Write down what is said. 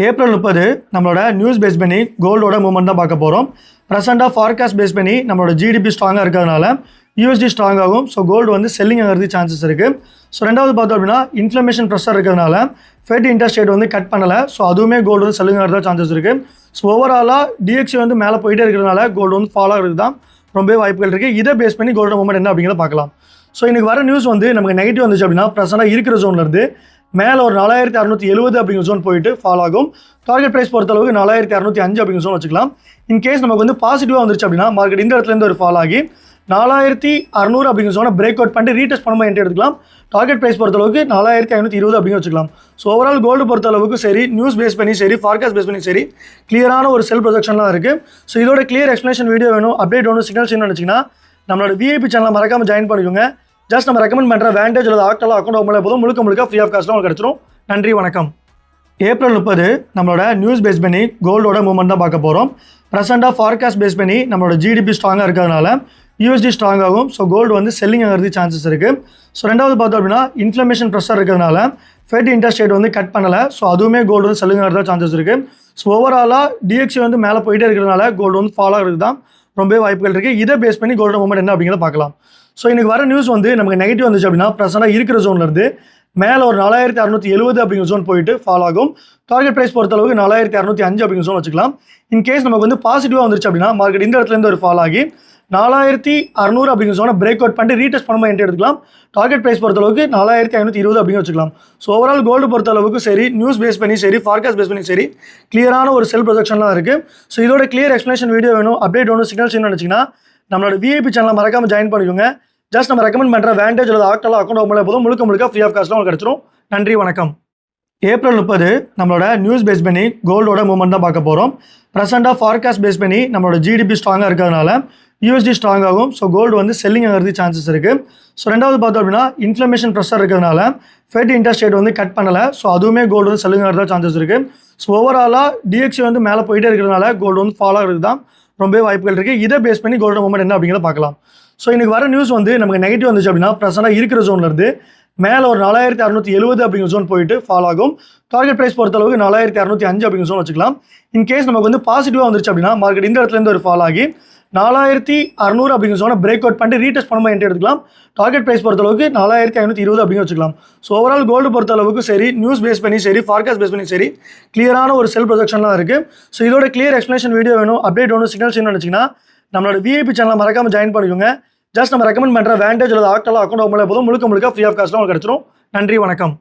April 30 நம்மளோட news base பண்ணி கோல்டோட movement தான் பார்க்க போகிறோம். ப்ரெசென்ட்டாக ஃபார்காஸ்ட் பேஸ் பண்ணி நம்மளோட ஜிடிபி ஸ்ட்ராங்காக இருக்கிறதுனால யூஎஸ்டி ஸ்ட்ராங் ஆகும். ஸோ கோல்டு வந்து செல்லிங் ஆகிறதுக்கு சான்சஸ் இருக்குது. ஸோ ரெண்டாவது பார்த்தோம் அப்படின்னா இன்ஃப்ளமேஷன் ப்ரெஷர் இருக்கிறதுனால ஃபெட் இன்ட்ரெஸ்ட் ரேட் வந்து கட் பண்ணலை. ஸோ அதுவுமே கோல்டு வந்து செல்லிங் ஆகிறதா சான்சஸ் இருக்குது. ஸோ ஓவராலாக டிஎக்ஸி வந்து மேலே போயிட்டே இருக்கிறதுனால கோல்டு வந்து ஃபாலோ ஆகிறது தான் ரொம்பவே வாய்ப்புகள் இருக்குது. இதை பேஸ் பண்ணி கோல்டு மூவ்மெண்ட் என்ன அப்படிங்கிறத பார்க்கலாம். ஸோ இன்றைக்கி வர நியூஸ் வந்து நமக்கு நெகட்டிவ் வந்துச்சு அப்படின்னா ப்ரெசென்ட்டாக இருக்கிற ஜோன்லேருந்து மேலே ஒரு 4670 அப்படிங்கிற ஜோன் போயிட்டு ஃபால் ஆகும். டார்கெட் ப்ரைஸ் பொறுத்தளவுக்கு 4605 அப்படிங்கிற ஜோன் வச்சுக்கலாம். இன்கேஸ் நமக்கு வந்து பாசிட்டிவாக வந்துருச்சு அப்படின்னா மார்க்கெட் இந்த இடத்துலேருந்து ஒரு ஃபால் ஆகி 4600 அப்படிங்கிற ஜோனை பிரேக் அவுட் பண்ணிட்டு ரீடெஸ்ட் பண்ணும்போது என்ட்ரி எடுத்துக்கலாம். டார்கெட் ப்ரைஸ் பொறுத்தளவுக்கு 4520 அப்படிங்க வச்சுக்கலாம். ஸோ ஓவரால் கோல்டு பொறுத்தளவுக்கு சரி, நியூஸ் பேஸ் பண்ணி சரி, ஃபார்காஸ்ட் பேஸ் பண்ணி சரி, கிளியரான ஒரு செல் ப்ரொஜெக்ஷன்லாம் இருக்குது. ஸோ இதோட கிளியர் எக்ஸ்ப்ளனேஷன் வீடியோ வேணும், அப்டேட் வேணும், சிக்னல்ஸ் வேணும்னு நினச்சிங்கன்னா நம்மளோட விஐபி சேனலை மறக்காமல் ஜாயின் பண்ணிக்கோங்க. ஜஸ்ட் நம்ம ரெக்கமெண்ட் பண்ணுற வேண்டேஜ் அல்லது ஆக்டெல்லாம் அக்கௌண்ட் ஓப்பன் போதும் முழுக்க ஃப்ரீ ஆஃப் காஸ்ட்லாம் உங்களுக்கு கிடச்சிரும். நன்றி, வணக்கம். ஏப்ரல் 30 நம்மளோட நியூஸ் பேஸ் பண்ணி கோல்டோட மூவ்மெண்ட் தான் பார்க்க போகிறோம். ப்ரெசென்ட்டாக ஃபார்காஸ்ட் பேஸ் பண்ணி நம்மளோட ஜிடிபி ஸ்ட்ராங்காக இருக்கிறதுனால யூஎஸ்டி ஸ்ட்ராங் ஆகும். ஸோ கோல்டு வந்து செல்லிங் ஆகிறதுக்கு சான்சஸ் இருக்குது. ஸோ ரெண்டாவது பார்த்தோம் அப்படின்னா இன்ஃப்ளமேஷன் ப்ரெஷர் இருக்கிறதுனால ஃபெட் இன்ட்ரெஸ்ட் ரேட் வந்து கட் பண்ணலை. ஸோ அதுவுமே கோல்டு வந்து செல்லிங் ஆகிறதா சான்சஸ் இருக்குது. ஸோ ஓவராலாக டிஎக்ஸி வந்து மேலே போயிட்டே இருக்கிறதுனால கோல்டு வந்து ஃபாலோ ஆகிறது தான் ரொம்பவே வாய்ப்புகள் இருக்குது. இதை பேஸ் பண்ணி கோல்டு மூவ்மெண்ட் என்ன அப்படிங்கிறத பார்க்கலாம். ஸோ இன்றைக்கி வர நியூஸ் வந்து நமக்கு நெகட்டிவ் வந்துச்சு அப்படின்னா ப்ரெசென்ட்டாக இருக்கிற ஜோன்லேருந்து மேலே ஒரு 4670 அப்படிங்கிற ஜோன் போயிட்டு ஃபால் ஆகும். டார்கெட் ப்ரைஸ் பொறுத்தளவுக்கு 4605 அப்படிங்கிற ஜோன் வச்சுக்கலாம். இன்கேஸ் நமக்கு வந்து பாசிட்டிவாக வந்துருச்சு அப்படின்னா மார்க்கெட் இந்த இடத்துலேருந்து ஒரு ஃபால் ஆகி 4600 அப்படிங்கிற ஜோனை பிரேக் அவுட் பண்ணிட்டு ரீடெஸ்ட் பண்ணும்போது என்ட்ரி எடுத்துக்கலாம். டார்கெட் ப்ரைஸ் பொறுத்தளவுக்கு 4520 அப்படிங்க வச்சுக்கலாம். ஸோ ஓவரால் கோல்டு பொறுத்தளவுக்கு சரி, நியூஸ் பேஸ் பண்ணி சரி, ஃபார்காஸ்ட் பேஸ் பண்ணி சரி, கிளியரான ஒரு செல் ப்ரொஜெக்ஷன்லாம் இருக்குது. ஸோ இதோட கிளியர் எக்ஸ்ப்ளனேஷன் வீடியோ வேணும், அப்டேட் வேணும், சிக்னல்ஸ் வேணும்னு நினச்சிங்கன்னா நம்மளோட விஐபி சேனலை மறக்காமல் ஜாயின் பண்ணிக்கோங்க. ஜஸ்ட் நம்ம ரெக்கமெண்ட் பண்ணுற வேண்டேஜ் அல்லது ஆக்டெல்லாம் அக்கௌண்ட் ஓப்பன் போதும் முழுக்க ஃப்ரீ ஆஃப் காஸ்ட்லாம் உங்களுக்கு கிடச்சிரும். நன்றி, வணக்கம். ஏப்ரல் 30 நம்மளோட நியூஸ் பேஸ் பண்ணி கோல்டோட மூவ்மெண்ட் தான் பார்க்க போகிறோம். ப்ரெசென்ட்டாக ஃபார்காஸ்ட் பேஸ் பண்ணி நம்மளோட ஜிடிபி ஸ்ட்ராங்காக இருக்கிறதுனால யூஎஸ்டி ஸ்ட்ராங் ஆகும். ஸோ கோல்டு வந்து செல்லிங் ஆகிறதுக்கு சான்சஸ் இருக்குது. ஸோ ரெண்டாவது பார்த்தோம் அப்படின்னா இன்ஃப்ளமேஷன் ப்ரெஷர் இருக்கிறதுனால ஃபெட் இன்ட்ரெஸ்ட் ரேட் வந்து கட் பண்ணலை. ஸோ அதுவுமே கோல்டு வந்து செல்லிங் ஆகிறதா சான்சஸ் இருக்குது. ஸோ ஓவராலாக டிஎக்ஸி வந்து மேலே போயிட்டே இருக்கிறதுனால கோல்டு வந்து ஃபாலோ ஆகிறது தான் ரொம்பவே வாய்ப்புகள் இருக்குது. இதை பேஸ் பண்ணி கோல்டு மூவ்மெண்ட் என்ன அப்படிங்கிறத பார்க்கலாம். ஸோ இன்றைக்கி வர நியூஸ் வந்து நமக்கு நெகட்டிவ் வந்துச்சு அப்படின்னா ப்ரெசென்ட்டாக இருக்கிற ஜோன்லேருந்து மேலே ஒரு 4670 அப்படிங்கிற ஜோன் போயிட்டு ஃபால் ஆகும். டார்கெட் ப்ரைஸ் பொறுத்தளவுக்கு 4605 அப்படிங்கிற ஜோன் வச்சுக்கலாம். இன்கேஸ் நமக்கு வந்து பாசிட்டிவாக வந்துருச்சு அப்படின்னா மார்க்கெட் இந்த இடத்துலேருந்து ஒரு ஃபால் ஆகி 4600 அப்படிங்கிற ஜோனை பிரேக் அவுட் பண்ணிட்டு ரீடெஸ்ட் பண்ணும்போது என்ட்ரி எடுத்துக்கலாம். டார்கெட் ப்ரைஸ் பொறுத்தளவுக்கு 4520 அப்படிங்க வச்சுக்கலாம். ஸோ ஓவரால் கோல்டு பொறுத்தளவுக்கு சரி, நியூஸ் பேஸ் பண்ணி சரி, ஃபார்காஸ்ட் பேஸ் பண்ணி சரி, கிளியரான ஒரு செல் ப்ரொஜெக்ஷன்லாம் இருக்குது. ஸோ இதோட கிளியர் எக்ஸ்ப்ளனேஷன் வீடியோ வேணும், அப்டேட் வேணும், சிக்னல்ஸ் வேணும்னு நினச்சிங்கன்னா நம்மளோட விஐபி சேனலை மறக்காமல் ஜாயின் பண்ணிக்கோங்க. ஜஸ்ட் நம்ம ரெக்கமெண்ட் பண்ணுற வேண்டேஜ் அல்லது ஆக்டெல்லாம் அக்கௌண்ட் ஓப்பன் போதும் முழுக்க ஃப்ரீ ஆஃப் காஸ்ட்லாம் உங்களுக்கு கிடச்சிரும். நன்றி, வணக்கம்.